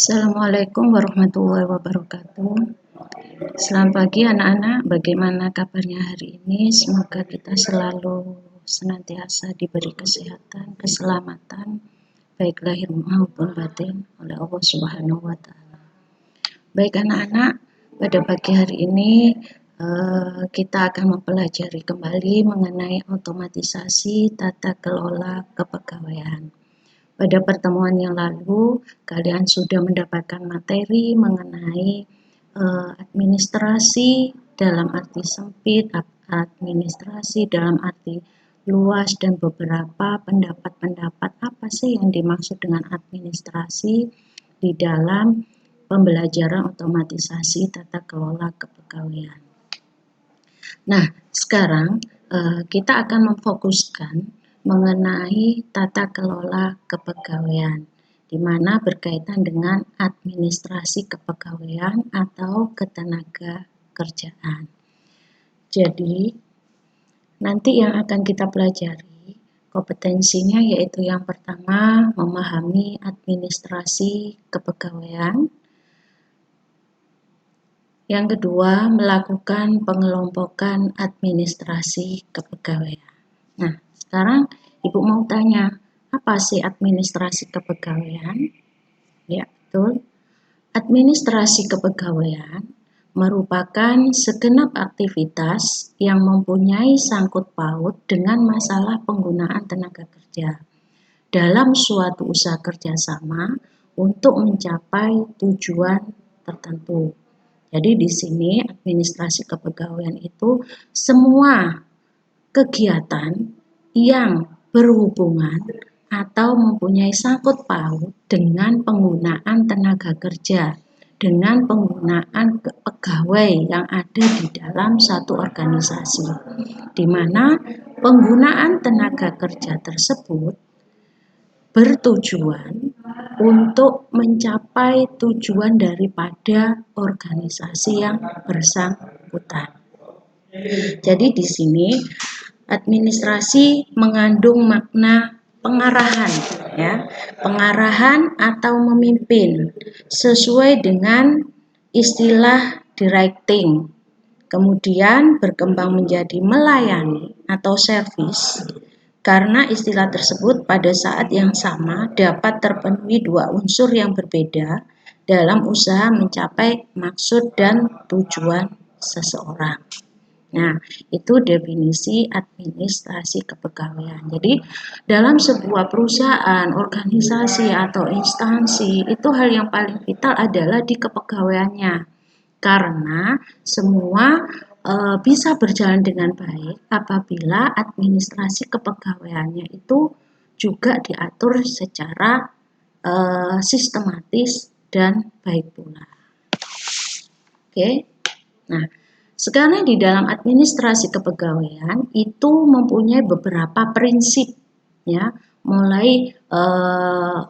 Assalamualaikum warahmatullahi wabarakatuh. Selamat pagi anak-anak, bagaimana kabarnya hari ini? Semoga kita selalu senantiasa diberi kesehatan, keselamatan, baik lahir maupun batin oleh Allah Subhanahu wa Ta'ala. Baik anak-anak, pada pagi hari ini kita akan mempelajari kembali mengenai otomatisasi tata kelola kepegawaian. Pada pertemuan yang lalu, kalian sudah mendapatkan materi mengenai administrasi dalam arti sempit, administrasi dalam arti luas, dan beberapa pendapat-pendapat apa sih yang dimaksud dengan administrasi di dalam pembelajaran otomatisasi tata kelola kepegawaian. Nah, sekarang kita akan memfokuskan mengenai tata kelola kepegawaian, di mana berkaitan dengan administrasi kepegawaian atau ketenaga kerjaan. Jadi, nanti yang akan kita pelajari kompetensinya yaitu yang pertama, memahami administrasi kepegawaian. Yang kedua, melakukan pengelompokan administrasi kepegawaian. Nah, sekarang Ibu mau tanya, apa sih administrasi kepegawaian? Ya, betul. Administrasi kepegawaian merupakan segenap aktivitas yang mempunyai sangkut paut dengan masalah penggunaan tenaga kerja dalam suatu usaha kerjasama untuk mencapai tujuan tertentu. Jadi di sini administrasi kepegawaian itu semua kegiatan yang berhubungan atau mempunyai sangkut paut dengan penggunaan tenaga kerja, dengan penggunaan pegawai yang ada di dalam satu organisasi, di mana penggunaan tenaga kerja tersebut bertujuan untuk mencapai tujuan daripada organisasi yang bersangkutan. Jadi di sini administrasi mengandung makna pengarahan, ya, pengarahan atau memimpin sesuai dengan istilah directing. Kemudian berkembang menjadi melayani atau service. Karena istilah tersebut pada saat yang sama dapat terpenuhi dua unsur yang berbeda dalam usaha mencapai maksud dan tujuan seseorang. Nah, itu definisi administrasi kepegawaian. Jadi, dalam sebuah perusahaan, organisasi, atau instansi, itu hal yang paling vital adalah di kepegawaiannya. Karena semua bisa berjalan dengan baik apabila administrasi kepegawaiannya itu juga diatur secara sistematis dan baik pula. Oke. Nah, sekarang di dalam administrasi kepegawaian itu mempunyai beberapa prinsip, ya, mulai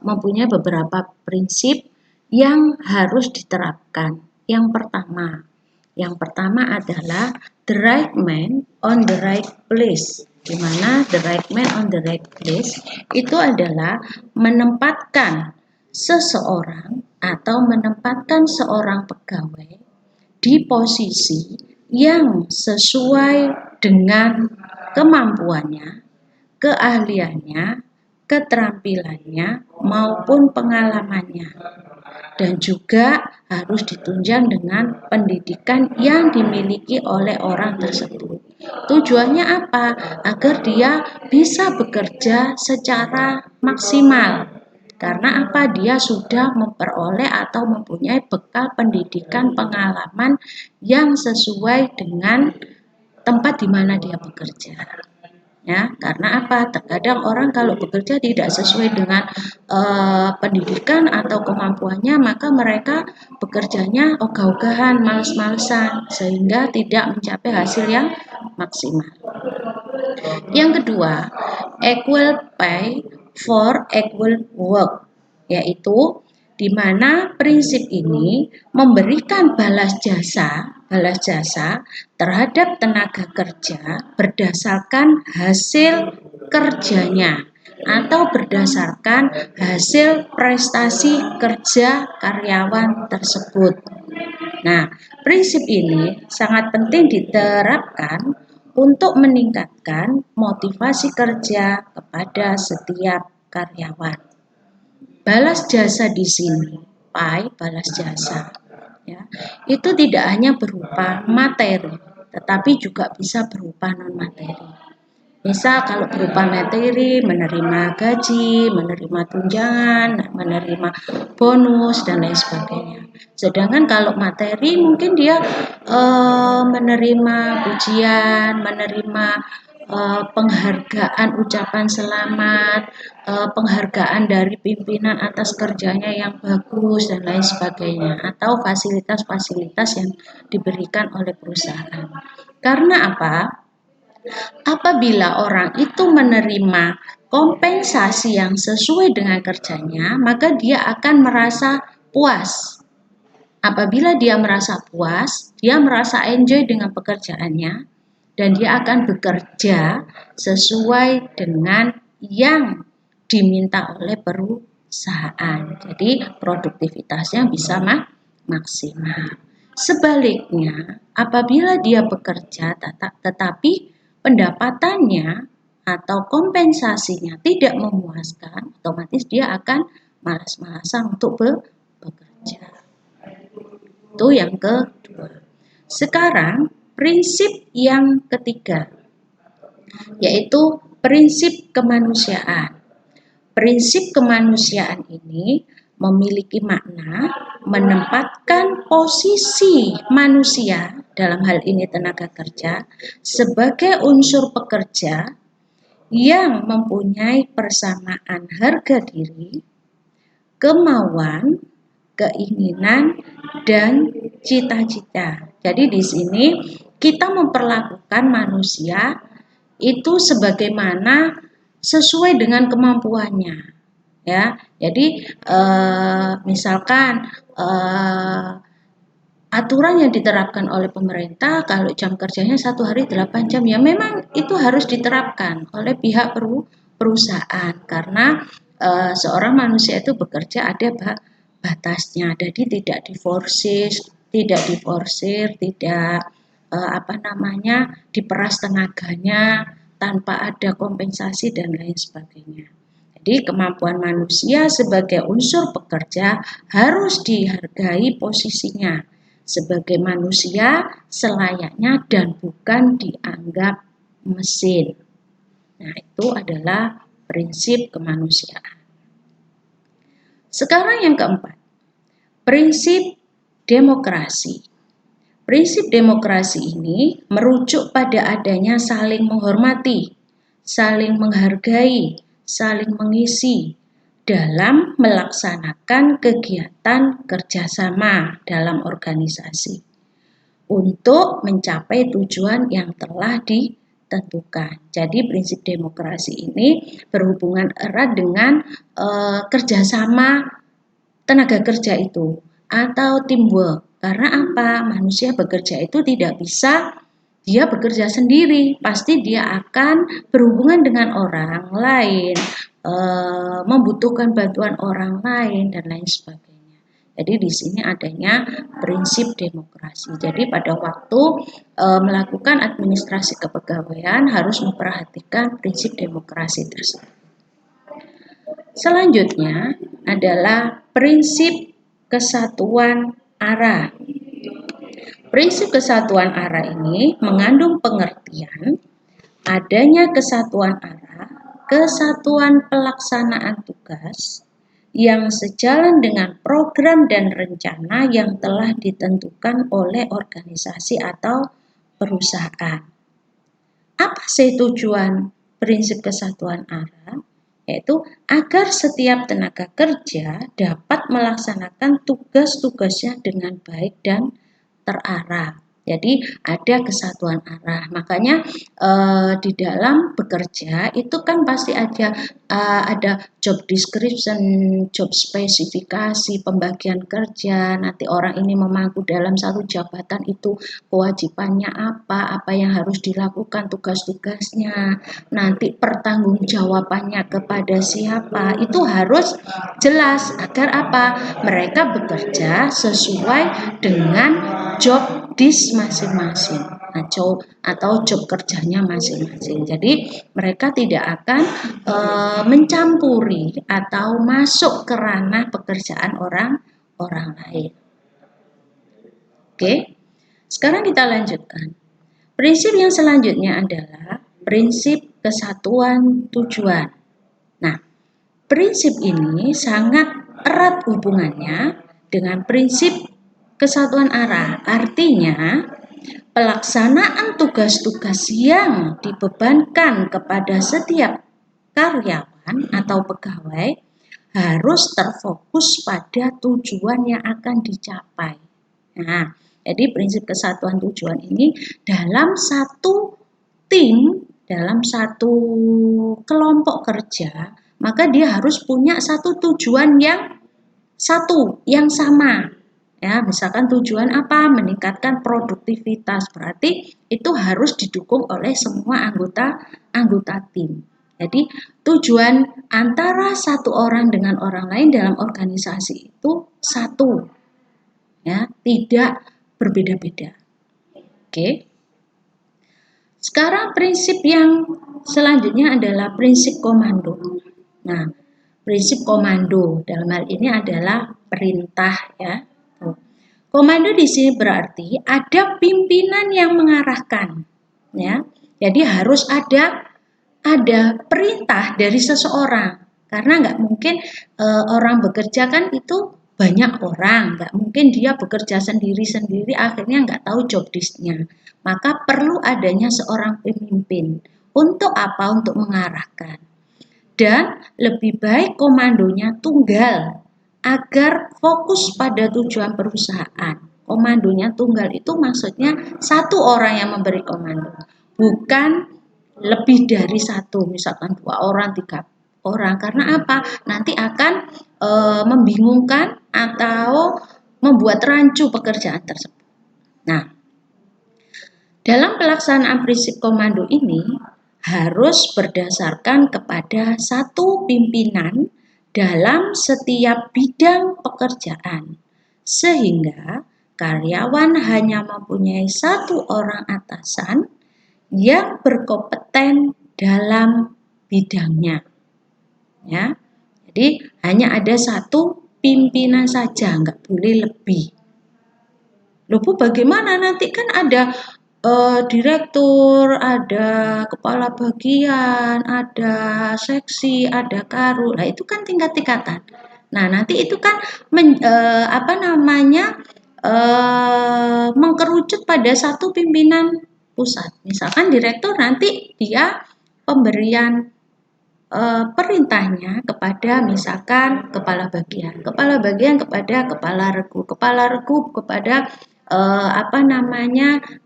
mempunyai beberapa prinsip yang harus diterapkan. Yang pertama adalah the right man on the right place. Di mana the right man on the right place itu adalah menempatkan seseorang atau menempatkan seorang pegawai di posisi yang sesuai dengan kemampuannya, keahliannya, keterampilannya, maupun pengalamannya. Dan juga harus ditunjang dengan pendidikan yang dimiliki oleh orang tersebut. Tujuannya apa? Agar dia bisa bekerja secara maksimal. Karena apa? Dia sudah memperoleh atau mempunyai bekal pendidikan pengalaman yang sesuai dengan tempat di mana dia bekerja. Ya, karena apa? Terkadang orang kalau bekerja tidak sesuai dengan pendidikan atau kemampuannya, maka mereka bekerjanya ogah-ogahan, males-malesan, sehingga tidak mencapai hasil yang maksimal. Yang kedua, equal pay for equal work, yaitu di mana prinsip ini memberikan balas jasa terhadap tenaga kerja berdasarkan hasil kerjanya, atau berdasarkan hasil prestasi kerja karyawan tersebut. Nah, prinsip ini sangat penting diterapkan untuk meningkatkan motivasi kerja kepada setiap karyawan. Balas jasa di sini, balas jasa, ya, itu tidak hanya berupa materi, tetapi juga bisa berupa non materi. Misal kalau berupa materi, menerima gaji, menerima tunjangan, menerima bonus, dan lain sebagainya. Sedangkan kalau materi mungkin dia menerima pujian, menerima penghargaan, ucapan selamat, penghargaan dari pimpinan atas kerjanya yang bagus, dan lain sebagainya. Atau fasilitas-fasilitas yang diberikan oleh perusahaan. Karena apa? Apabila orang itu menerima kompensasi yang sesuai dengan kerjanya, maka dia akan merasa puas. Apabila dia merasa puas, dia merasa enjoy dengan pekerjaannya, dan dia akan bekerja sesuai dengan yang diminta oleh perusahaan. Jadi produktivitasnya bisa maksimal. Sebaliknya, apabila dia bekerja tetapi pendapatannya atau kompensasinya tidak memuaskan, otomatis dia akan malas-malasan untuk bekerja. Itu yang kedua. Sekarang prinsip yang ketiga, yaitu prinsip kemanusiaan. Prinsip kemanusiaan ini memiliki makna menempatkan posisi manusia, dalam hal ini tenaga kerja, sebagai unsur pekerja yang mempunyai persamaan harga diri, kemauan, keinginan, dan cita-cita. Jadi di sini kita memperlakukan manusia itu sebagaimana sesuai dengan kemampuannya, ya. Jadi misalkan aturan yang diterapkan oleh pemerintah kalau jam kerjanya 1 hari 8 jam, ya memang itu harus diterapkan oleh pihak perusahaan, karena seorang manusia itu bekerja ada batasnya, jadi tidak diforsir, tidak diperas tenaganya tanpa ada kompensasi dan lain sebagainya. Jadi kemampuan manusia sebagai unsur pekerja harus dihargai posisinya sebagai manusia selayaknya dan bukan dianggap mesin. Nah, itu adalah prinsip kemanusiaan. Sekarang yang keempat, prinsip demokrasi. Prinsip demokrasi ini merujuk pada adanya saling menghormati, saling menghargai, saling mengisi dalam melaksanakan kegiatan kerjasama dalam organisasi untuk mencapai tujuan yang telah ditentukan. Jadi prinsip demokrasi ini berhubungan erat dengan kerjasama tenaga kerja itu atau teamwork. Karena apa? Manusia bekerja itu tidak bisa dia bekerja sendiri, pasti dia akan berhubungan dengan orang lain, membutuhkan bantuan orang lain dan lain sebagainya. Jadi di sini adanya prinsip demokrasi. Jadi pada waktu melakukan administrasi kepegawaian harus memperhatikan prinsip demokrasi tersebut. Selanjutnya adalah prinsip kesatuan arah. Prinsip kesatuan arah ini mengandung pengertian adanya kesatuan arah, kesatuan pelaksanaan tugas yang sejalan dengan program dan rencana yang telah ditentukan oleh organisasi atau perusahaan. Apa sih tujuan prinsip kesatuan arah? Yaitu agar setiap tenaga kerja dapat melaksanakan tugas-tugasnya dengan baik dan terarah. Jadi ada kesatuan arah. Makanya di dalam bekerja itu kan pasti ada job description, job spesifikasi, pembagian kerja. Nanti orang ini memangku dalam satu jabatan itu kewajibannya apa yang harus dilakukan, tugas-tugasnya. Nanti pertanggungjawabannya kepada siapa. Itu harus jelas agar apa? Mereka bekerja sesuai dengan job disk masing-masing atau job kerjanya masing-masing. Jadi mereka tidak akan mencampuri atau masuk ke ranah pekerjaan orang lain. Oke, sekarang kita lanjutkan. Prinsip yang selanjutnya adalah prinsip kesatuan tujuan. Nah, prinsip ini sangat erat hubungannya dengan prinsip kesatuan arah. Artinya, pelaksanaan tugas-tugas yang dibebankan kepada setiap karyawan atau pegawai harus terfokus pada tujuan yang akan dicapai. Nah, jadi prinsip kesatuan tujuan ini dalam satu tim, dalam satu kelompok kerja, maka dia harus punya satu tujuan yang sama. Ya, misalkan tujuan apa? Meningkatkan produktivitas. Berarti itu harus didukung oleh semua anggota tim. Jadi tujuan antara satu orang dengan orang lain dalam organisasi itu satu. Ya, tidak berbeda-beda. Oke. Sekarang prinsip yang selanjutnya adalah prinsip komando. Nah, prinsip komando dalam hal ini adalah perintah ya. Komando di sini berarti ada pimpinan yang mengarahkan ya. Jadi harus ada perintah dari seseorang. Karena nggak mungkin orang bekerja kan itu banyak orang, nggak mungkin dia bekerja sendiri-sendiri akhirnya nggak tahu job disk-nya. Maka perlu adanya seorang pemimpin. Untuk apa? Untuk mengarahkan. Dan lebih baik komandonya tunggal agar fokus pada tujuan perusahaan. Komandonya tunggal itu maksudnya satu orang yang memberi komando, bukan lebih dari satu, misalkan 2 orang, 3 orang. Karena apa? Nanti akan membingungkan atau membuat rancu pekerjaan tersebut. Nah, dalam pelaksanaan prinsip komando ini harus berdasarkan kepada satu pimpinan dalam setiap bidang pekerjaan, sehingga karyawan hanya mempunyai satu orang atasan yang berkompeten dalam bidangnya. Ya, jadi hanya ada satu pimpinan saja, nggak boleh lebih. Loh Bu, bagaimana nanti kan ada direktur, ada kepala bagian, ada seksi, ada karu. Nah, itu kan tingkat-tingkatan. Nah, nanti itu kan mengkerucut pada satu pimpinan pusat. Misalkan direktur nanti dia pemberian perintahnya kepada misalkan kepala bagian kepada kepala regu kepada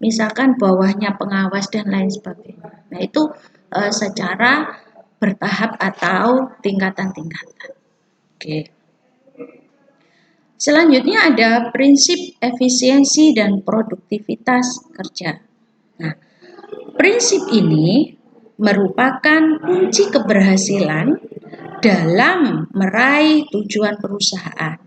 misalkan bawahnya pengawas dan lain sebagainya. Nah, itu secara bertahap atau tingkatan-tingkatan. Oke. Selanjutnya ada prinsip efisiensi dan produktivitas kerja. Nah, prinsip ini merupakan kunci keberhasilan dalam meraih tujuan perusahaan.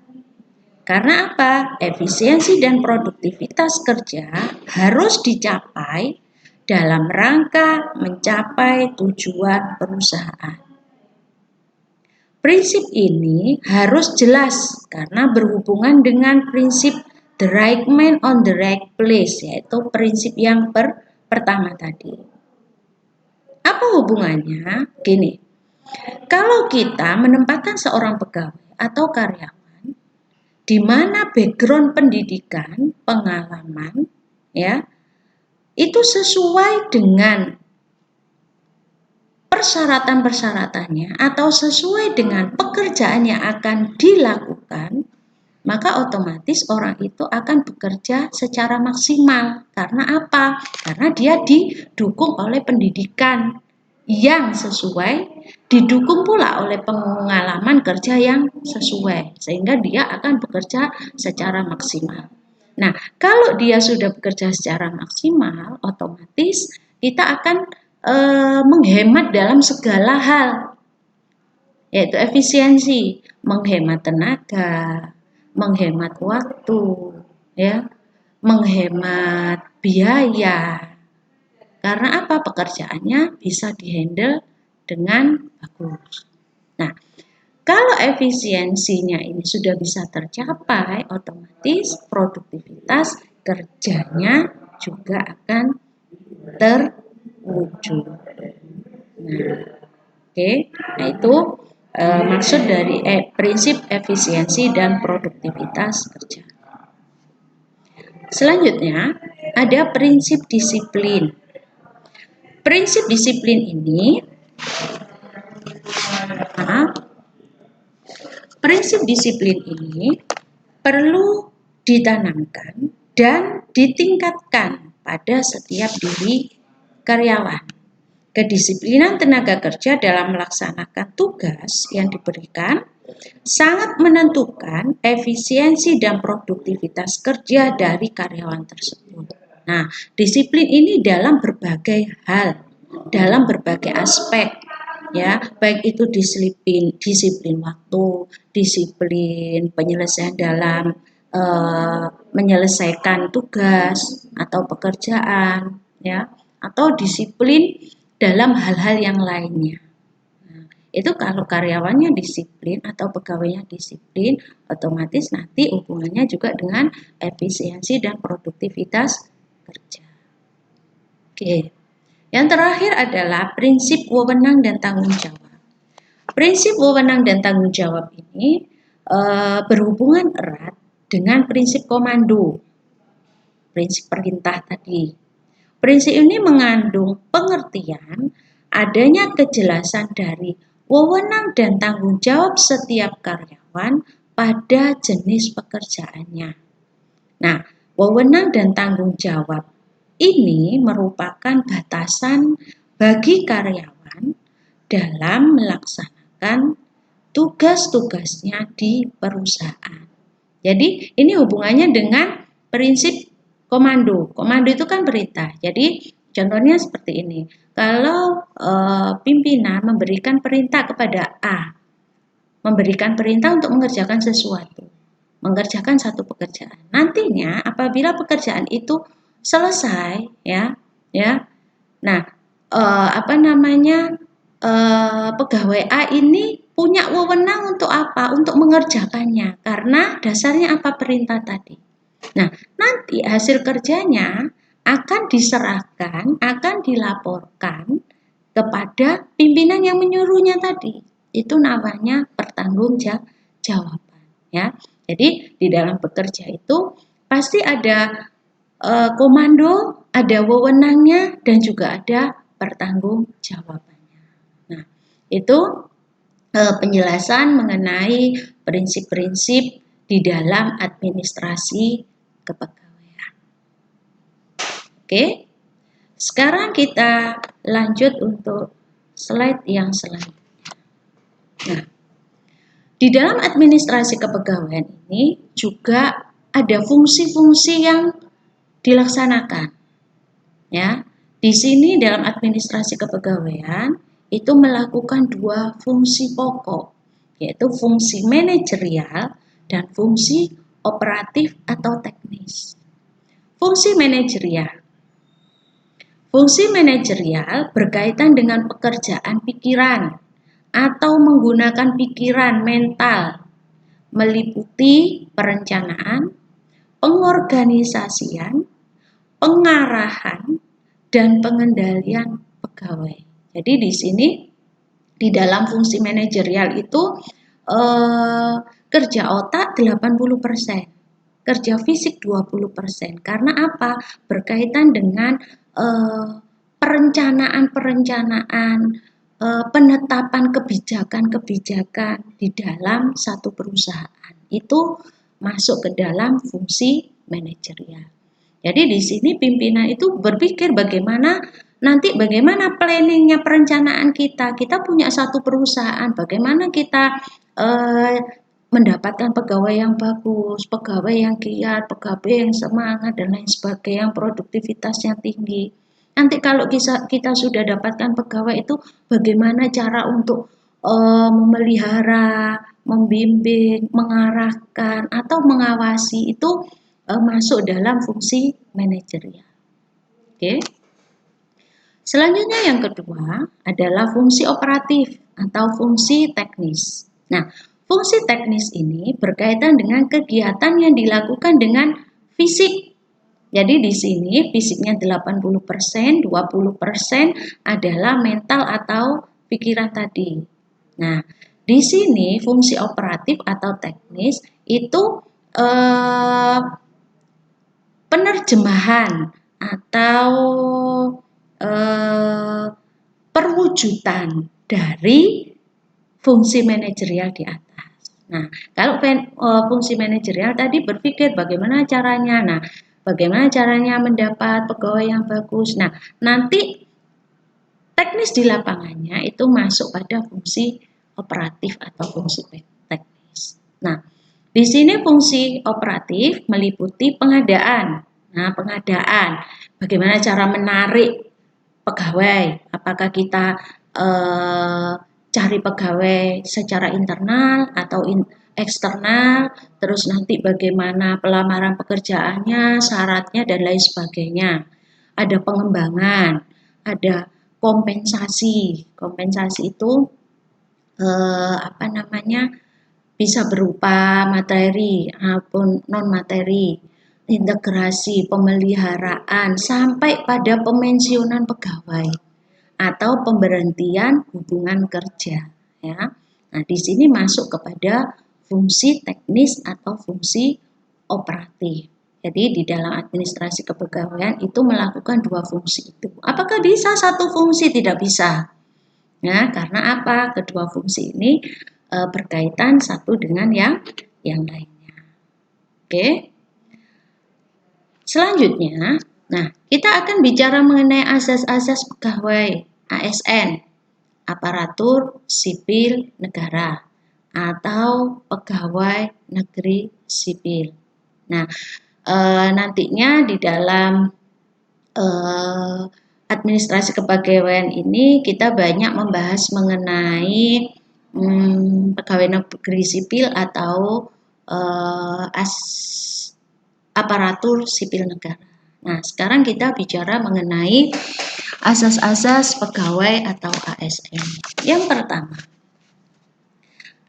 Karena apa? Efisiensi dan produktivitas kerja harus dicapai dalam rangka mencapai tujuan perusahaan. Prinsip ini harus jelas karena berhubungan dengan prinsip the right man on the right place, yaitu prinsip yang pertama tadi. Apa hubungannya? Gini, kalau kita menempatkan seorang pegawai atau karyawan di mana background pendidikan, pengalaman, ya, itu sesuai dengan persyaratan-persyaratannya atau sesuai dengan pekerjaan yang akan dilakukan, maka otomatis orang itu akan bekerja secara maksimal. Karena apa? Karena dia didukung oleh pendidikan yang sesuai, didukung pula oleh pengalaman kerja yang sesuai, sehingga dia akan bekerja secara maksimal. Nah, kalau dia sudah bekerja secara maksimal, otomatis kita akan menghemat dalam segala hal, yaitu efisiensi, menghemat tenaga, menghemat waktu, ya, menghemat biaya. Karena apa? Pekerjaannya bisa dihandle dengan bagus. Nah, kalau efisiensinya ini sudah bisa tercapai, otomatis produktivitas kerjanya juga akan terwujud. Nah, oke. Nah, itu maksud dari prinsip efisiensi dan produktivitas kerja. Selanjutnya, ada prinsip disiplin. Prinsip disiplin ini, perlu ditanamkan dan ditingkatkan pada setiap diri karyawan. Kedisiplinan tenaga kerja dalam melaksanakan tugas yang diberikan sangat menentukan efisiensi dan produktivitas kerja dari karyawan tersebut. Nah, disiplin ini dalam berbagai hal, dalam berbagai aspek, ya, baik itu disiplin waktu, disiplin penyelesaian dalam menyelesaikan tugas atau pekerjaan, ya, atau disiplin dalam hal-hal yang lainnya. Itu kalau karyawannya disiplin atau pegawainya disiplin, otomatis nanti hubungannya juga dengan efisiensi dan produktivitas kerja. Oke. Yang terakhir adalah prinsip wewenang dan tanggung jawab. Prinsip wewenang dan tanggung jawab ini berhubungan erat dengan prinsip komando, prinsip perintah tadi. Prinsip ini mengandung pengertian adanya kejelasan dari wewenang dan tanggung jawab setiap karyawan pada jenis pekerjaannya. Nah, wewenang dan tanggung jawab ini merupakan batasan bagi karyawan dalam melaksanakan tugas-tugasnya di perusahaan. Jadi, ini hubungannya dengan prinsip komando. Komando itu kan perintah. Jadi, contohnya seperti ini. Kalau pimpinan memberikan perintah kepada A, memberikan perintah untuk mengerjakan sesuatu, mengerjakan satu pekerjaan. Nantinya apabila pekerjaan itu selesai, ya. Nah, pegawai A ini punya wewenang untuk apa? Untuk mengerjakannya. Karena dasarnya apa? Perintah tadi. Nah, nanti hasil kerjanya akan diserahkan, akan dilaporkan kepada pimpinan yang menyuruhnya tadi. Itu namanya pertanggungjawaban, ya. Jadi di dalam bekerja itu pasti ada komando, ada wewenangnya, dan juga ada pertanggungjawabannya. Nah, itu penjelasan mengenai prinsip-prinsip di dalam administrasi kepegawaian. Oke, sekarang kita lanjut untuk slide yang selanjutnya. Nah, di dalam administrasi kepegawaian ini juga ada fungsi-fungsi yang dilaksanakan. Ya, di sini dalam administrasi kepegawaian itu melakukan dua fungsi pokok, yaitu fungsi manajerial dan fungsi operatif atau teknis. Fungsi manajerial. Fungsi manajerial berkaitan dengan pekerjaan pikiran atau menggunakan pikiran mental, meliputi perencanaan, pengorganisasian, pengarahan, dan pengendalian pegawai. Jadi di sini di dalam fungsi manajerial itu kerja otak 80%, kerja fisik 20%. Karena apa? Berkaitan dengan perencanaan-perencanaan, penetapan kebijakan-kebijakan di dalam satu perusahaan. Itu masuk ke dalam fungsi manajerial. Jadi di sini pimpinan itu berpikir bagaimana planningnya, perencanaan kita. Kita punya satu perusahaan, bagaimana kita mendapatkan pegawai yang bagus, pegawai yang giat, pegawai yang semangat dan lain sebagainya, yang produktivitasnya tinggi. Nanti kalau kita sudah dapatkan pegawai itu, bagaimana cara untuk memelihara, membimbing, mengarahkan atau mengawasi itu masuk dalam fungsi manajerial. Oke. Selanjutnya yang kedua adalah fungsi operatif atau fungsi teknis. Nah, fungsi teknis ini berkaitan dengan kegiatan yang dilakukan dengan fisik. Jadi di sini fisiknya 80%, 20% adalah mental atau pikiran tadi. Nah, di sini fungsi operatif atau teknis itu penerjemahan atau perwujudan dari fungsi manajerial di atas. Nah, kalau fungsi manajerial tadi berpikir bagaimana caranya. Nah, bagaimana caranya mendapat pegawai yang bagus. Nah, nanti teknis di lapangannya itu masuk pada fungsi operatif atau fungsi teknis. Nah, di sini fungsi operatif meliputi pengadaan. Nah, pengadaan, bagaimana cara menarik pegawai? Apakah kita cari pegawai secara internal atau eksternal? Terus nanti bagaimana pelamaran pekerjaannya, syaratnya dan lain sebagainya. Ada pengembangan, ada kompensasi. Kompensasi itu bisa berupa materi maupun non materi, integrasi, pemeliharaan sampai pada pemensiunan pegawai atau pemberhentian hubungan kerja, ya. Nah, di sini masuk kepada fungsi teknis atau fungsi operatif. Jadi di dalam administrasi kepegawaian itu melakukan dua fungsi itu. Apakah bisa satu fungsi? Tidak bisa. Ya, karena apa? Kedua fungsi ini berkaitan satu dengan yang lainnya. Oke. Selanjutnya, nah, kita akan bicara mengenai asas-asas pegawai ASN, aparatur sipil negara atau pegawai negeri sipil. Nah, nantinya di dalam administrasi kepegawaian ini kita banyak membahas mengenai pegawai negeri sipil atau aparatur sipil negara. Nah, sekarang kita bicara mengenai asas-asas pegawai atau ASN. Yang pertama,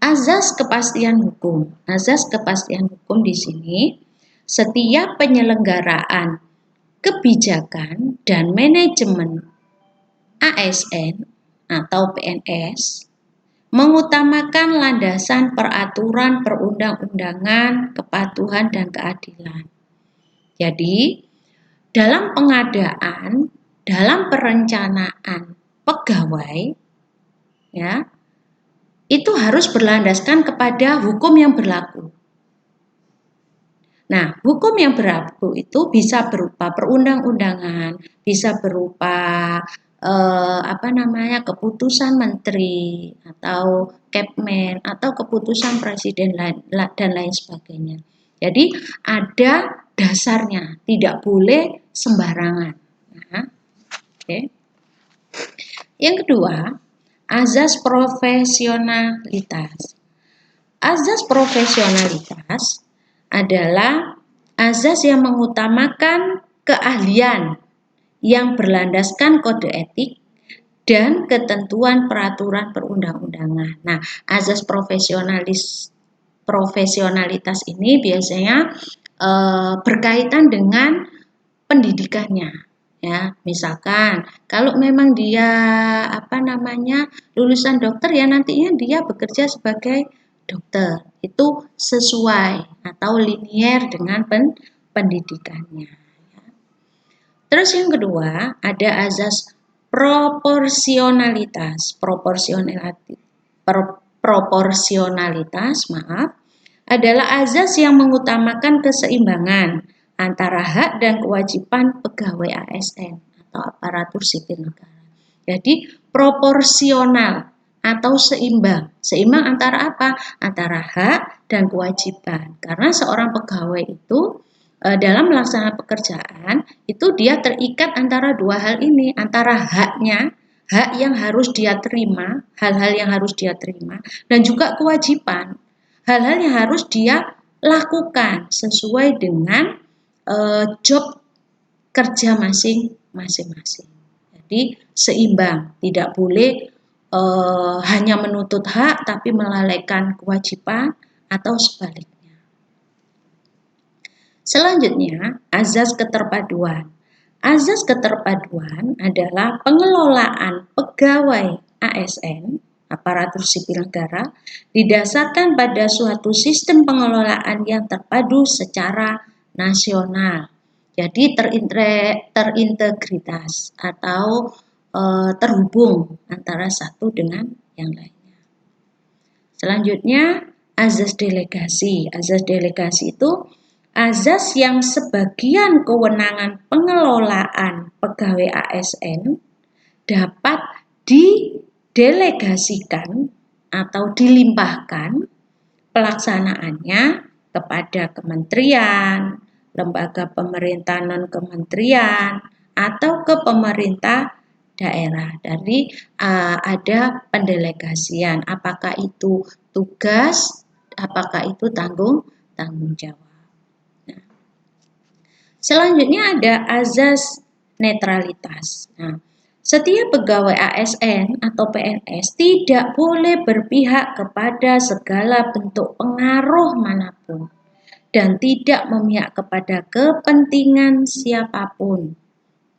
azas kepastian hukum. Azas kepastian hukum di sini, setiap penyelenggaraan kebijakan dan manajemen ASN atau PNS mengutamakan landasan peraturan perundang-undangan, kepatuhan dan keadilan. Jadi, dalam pengadaan, dalam perencanaan pegawai, ya, itu harus berlandaskan kepada hukum yang berlaku. Nah, hukum yang berlaku itu bisa berupa perundang-undangan, bisa berupa keputusan menteri atau Kepmen atau keputusan presiden dan lain sebagainya. Jadi ada dasarnya, tidak boleh sembarangan. Nah, okay. Yang kedua, azas profesionalitas. Azas profesionalitas adalah azas yang mengutamakan keahlian yang berlandaskan kode etik dan ketentuan peraturan perundang-undangan. Nah, azas profesionalitas ini biasanya berkaitan dengan pendidikannya. Ya, misalkan kalau memang dia lulusan dokter, ya nantinya dia bekerja sebagai dokter, itu sesuai atau linier dengan pendidikannya. Terus yang kedua ada azas proporsionalitas adalah azas yang mengutamakan keseimbangan antara hak dan kewajiban pegawai ASN atau aparatur sipil negara. Jadi proporsional atau seimbang. Seimbang antara apa? Antara hak dan kewajiban. Karena seorang pegawai itu dalam melaksanakan pekerjaan itu dia terikat antara dua hal ini, antara haknya, hak yang harus dia terima, hal-hal yang harus dia terima, dan juga kewajiban, hal-hal yang harus dia lakukan sesuai dengan job kerja masing-masing. Jadi seimbang, tidak boleh hanya menuntut hak tapi melalaikan kewajiban atau sebaliknya. Selanjutnya, azas keterpaduan. Azas keterpaduan adalah pengelolaan pegawai ASN, aparatur sipil negara, didasarkan pada suatu sistem pengelolaan yang terpadu secara nasional. Jadi terintegritas atau terhubung antara satu dengan yang lainnya. Selanjutnya, azas delegasi. Azas delegasi itu azas yang sebagian kewenangan pengelolaan pegawai ASN dapat didelegasikan atau dilimpahkan pelaksanaannya kepada kementerian, lembaga pemerintah non-kementerian, atau ke pemerintah daerah. Dari ada pendelegasian, apakah itu tugas, apakah itu tanggung jawab. Nah, selanjutnya ada azas netralitas. Nah, setiap pegawai ASN atau PNS tidak boleh berpihak kepada segala bentuk pengaruh manapun dan tidak memihak kepada kepentingan siapapun.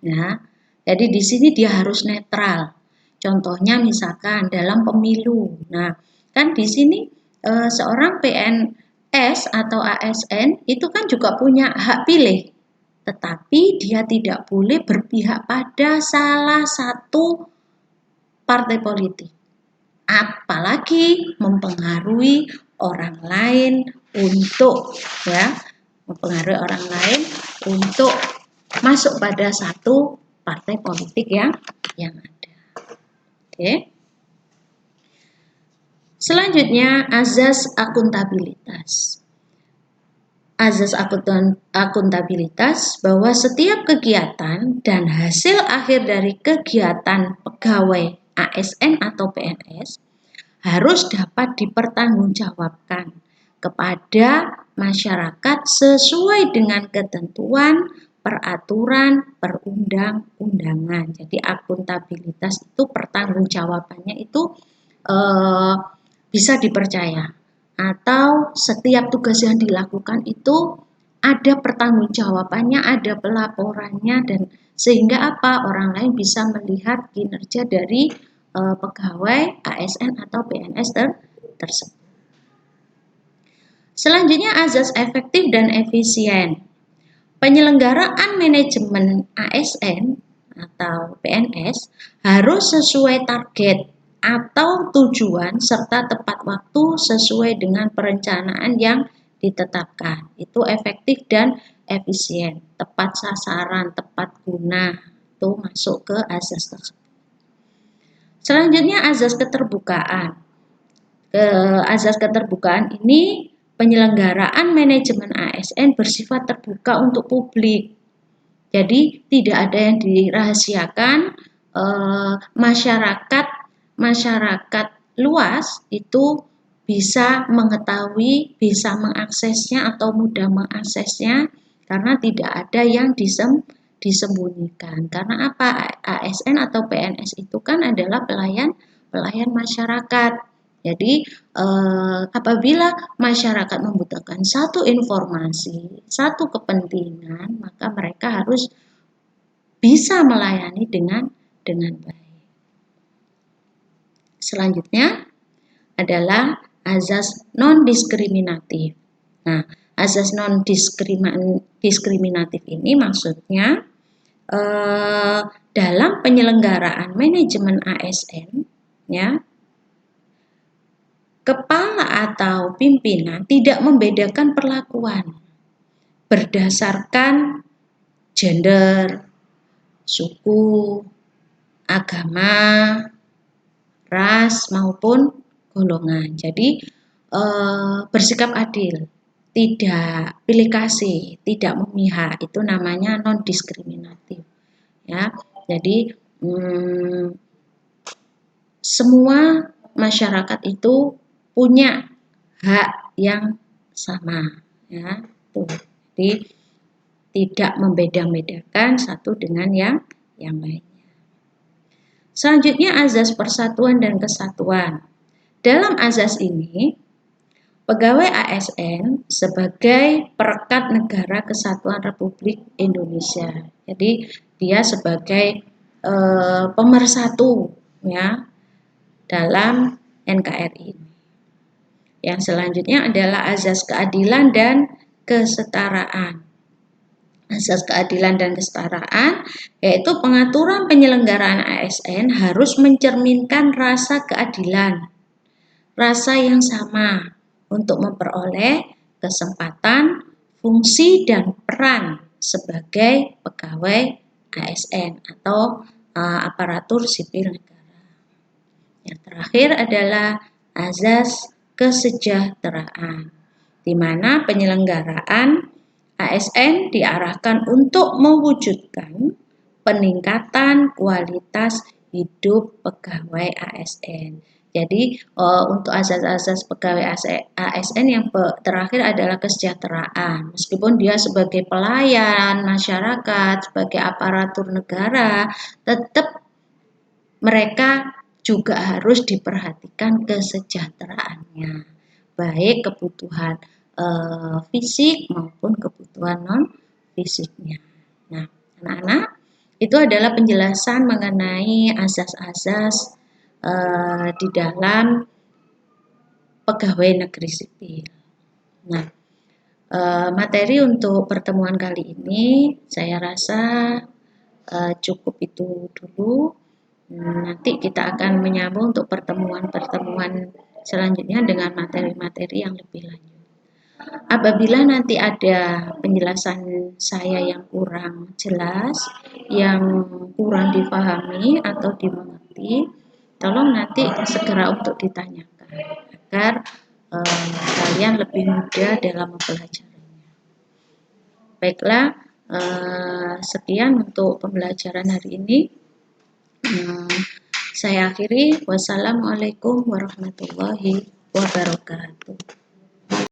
Ya, jadi di sini dia harus netral. Contohnya misalkan dalam pemilu. Nah, kan di sini seorang PNS atau ASN itu kan juga punya hak pilih. Tetapi dia tidak boleh berpihak pada salah satu partai politik. Apalagi mempengaruhi orang lain untuk mempengaruhi orang lain untuk masuk pada satu partai politik yang ada. Oke. Selanjutnya azas akuntabilitas. Azas akuntabilitas bahwa setiap kegiatan dan hasil akhir dari kegiatan pegawai ASN atau PNS harus dapat dipertanggungjawabkan kepada masyarakat sesuai dengan ketentuan peraturan perundang-undangan. Jadi akuntabilitas itu pertanggungjawabannya itu bisa dipercaya, atau setiap tugas yang dilakukan itu ada pertanggungjawabannya, ada pelaporannya, dan sehingga apa, orang lain bisa melihat kinerja dari pegawai ASN atau PNS tersebut. Selanjutnya azas efektif dan efisien. Penyelenggaraan manajemen ASN atau PNS harus sesuai target atau tujuan serta tepat waktu sesuai dengan perencanaan yang ditetapkan. Itu efektif dan efisien, tepat sasaran, tepat guna, itu masuk ke azas tersebut. Selanjutnya azas keterbukaan. Azas keterbukaan ini penyelenggaraan manajemen ASN bersifat terbuka untuk publik. Jadi tidak ada yang dirahasiakan, masyarakat luas itu bisa mengetahui, bisa mengaksesnya atau mudah mengaksesnya karena tidak ada yang disembunyikan. Karena apa? ASN atau PNS itu kan adalah pelayan masyarakat. Jadi apabila masyarakat membutuhkan satu informasi, satu kepentingan, maka mereka harus bisa melayani dengan baik. Selanjutnya adalah azas non-diskriminatif. Nah, azas non-diskriminatif ini maksudnya dalam penyelenggaraan manajemen ASN, ya, kepala atau pimpinan tidak membedakan perlakuan berdasarkan gender, suku, agama, ras maupun golongan. Jadi bersikap adil, tidak pilih kasih, tidak memihak, itu namanya non diskriminatif. Ya, jadi semua masyarakat itu punya hak yang sama, ya. Tuh. Jadi tidak membeda-bedakan satu dengan yang lainnya. Selanjutnya azas persatuan dan kesatuan. Dalam azas ini, pegawai ASN sebagai perekat negara Kesatuan Republik Indonesia. Jadi dia sebagai pemersatu, ya, dalam NKRI. Yang selanjutnya adalah azas keadilan dan kesetaraan. Azas keadilan dan kesetaraan yaitu pengaturan penyelenggaraan ASN harus mencerminkan rasa keadilan, rasa yang sama untuk memperoleh kesempatan, fungsi, dan peran sebagai pegawai ASN atau aparatur sipil negara. Yang terakhir adalah azas kesejahteraan, di mana penyelenggaraan ASN diarahkan untuk mewujudkan peningkatan kualitas hidup pegawai ASN. Jadi untuk azas-azas pegawai ASN yang terakhir adalah kesejahteraan. Meskipun dia sebagai pelayan masyarakat, sebagai aparatur negara, tetap mereka juga harus diperhatikan kesejahteraannya, baik kebutuhan fisik maupun kebutuhan non fisiknya. Nah, anak-anak, itu adalah penjelasan mengenai azas-azas di dalam pegawai negeri sipil. Nah, materi untuk pertemuan kali ini saya rasa cukup itu dulu. Nanti kita akan menyambung untuk pertemuan-pertemuan selanjutnya dengan materi-materi yang lebih lanjut. Apabila nanti ada penjelasan saya yang kurang jelas, yang kurang dipahami atau dimengerti, tolong nanti segera untuk ditanyakan agar kalian lebih mudah dalam mempelajarinya. Baiklah, sekian untuk pembelajaran hari ini. Saya akhiri. Wassalamualaikum warahmatullahi wabarakatuh.